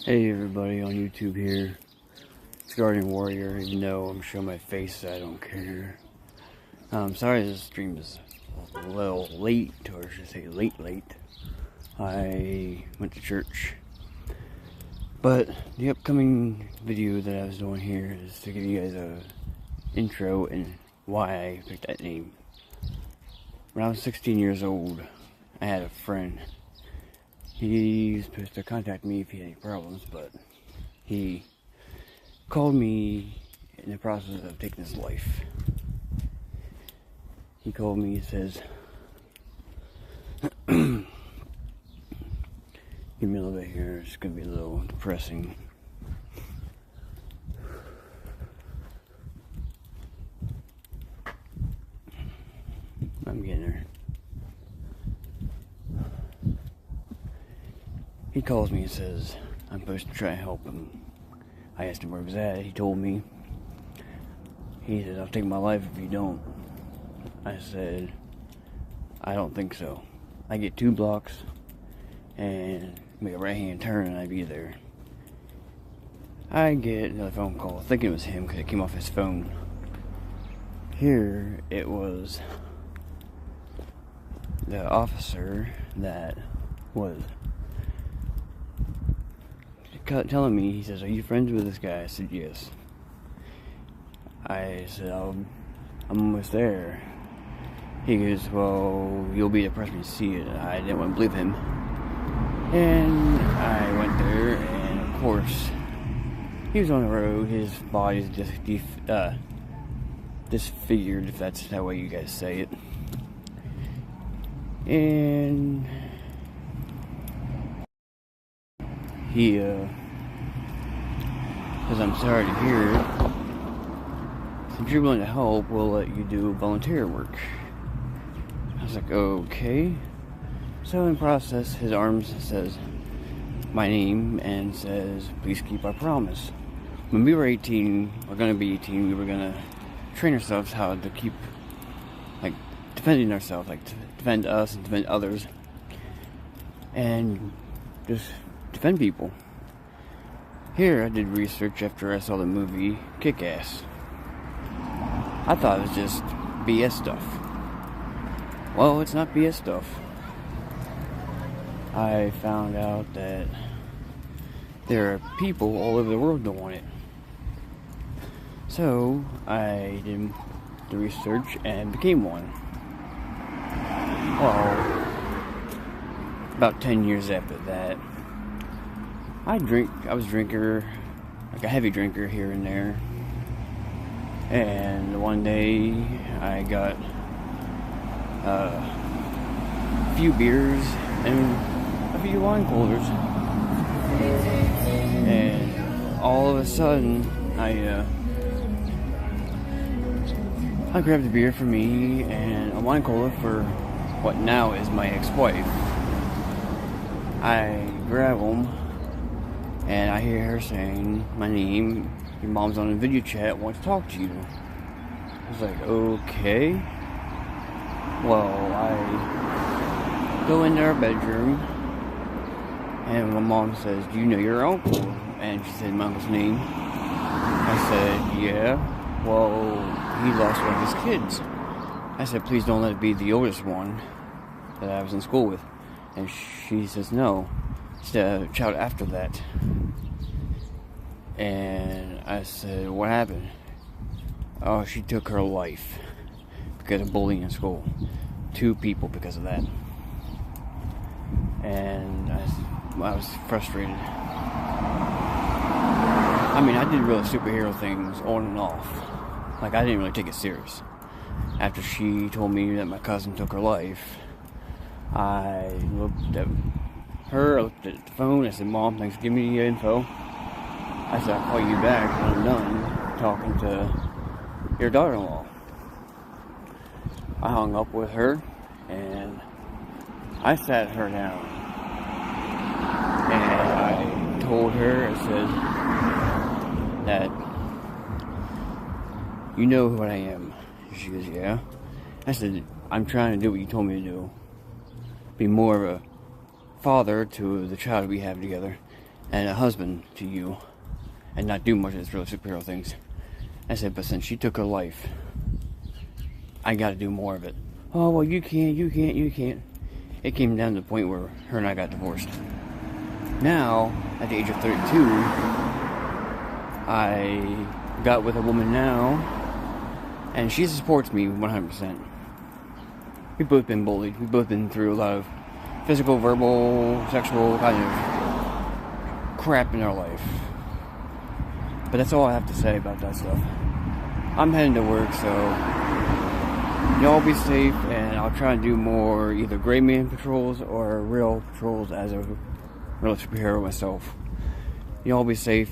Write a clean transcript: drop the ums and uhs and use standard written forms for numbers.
Hey everybody on YouTube here, it's Guardian Warrior. Even though I'm showing my face, I don't care. I'm sorry this stream is a little late, or I should say late. I went to church. But the upcoming video that I was doing here is to give you guys a intro and why I picked that name. When I was 16 years old, I had a friend. He was supposed to contact me if he had any problems, but he called me in the process of taking his life. He called me, he says, give me a little bit here, it's going to be a little depressing. I'm getting there. He calls me and says, I'm supposed to try to help him. I asked him where he was at. He told me. He said, I'll take my life if you don't. I said, I don't think so. I get 2 blocks and make a right hand turn and I'd be there. I get another phone call, thinking it was him because it came off his phone. Here it was the officer that was telling me. He says, are you friends with this guy? I said, yes. I said, I'm almost there. He goes, well, you'll be the person to see it. I didn't want to believe him. And I went there, and of course, he was on the road. His body's disfigured, if that's that way you guys say it. And he says, I'm sorry to hear it. If you're willing to help, we'll let you do volunteer work. I was like, okay. So in process, his arms says my name and says, please keep our promise. When we were 18, we're going to be 18, we were going to train ourselves how to keep, defending ourselves, to defend us and defend others. And just defend people. Here, I did research after I saw the movie Kick-Ass. I thought it was just BS stuff. Well, it's not BS stuff. I found out that there are people all over the world that want it. So, I did the research and became one. Well, about 10 years after that, I was a drinker, a heavy drinker here and there. And one day I got a few beers and a few wine coolers. And all of a sudden I grabbed a beer for me and a wine cooler for what now is my ex-wife. I grab them and I hear her saying my name. Your mom's on a video chat, wants to talk to you. I was like, okay. Well, I go into our bedroom, and my mom says, do you know your uncle? And she said my uncle's name. I said, yeah. Well, he lost one of his kids. I said, please don't let it be the oldest one that I was in school with. And she says, no, it's the child after that. And I said, what happened? Oh, she took her life because of bullying in school. 2 people because of that. And I was frustrated. I mean, I did real superhero things on and off. I didn't really take it serious. After she told me that my cousin took her life, I looked at her, I looked at the phone, I said, Mom, thanks for giving me the info. I said, I'll call you back when I'm done talking to your daughter-in-law. I hung up with her, and I sat her down. And I told her, I said, that you know who I am. She goes, yeah. I said, I'm trying to do what you told me to do. Be more of a father to the child we have together. and a husband to you and not do much of these really superhero things. I said, but since she took her life, I gotta do more of it. Oh, well, you can't. It came down to the point where her and I got divorced. Now, at the age of 32, I got with a woman now, and she supports me 100%. We've both been bullied. We've both been through a lot of physical, verbal, sexual kind of crap in our life. But that's all I have to say about that stuff. I'm heading to work, so y'all be safe, and I'll try to do more either gray man patrols or real patrols as a real superhero myself. Y'all be safe.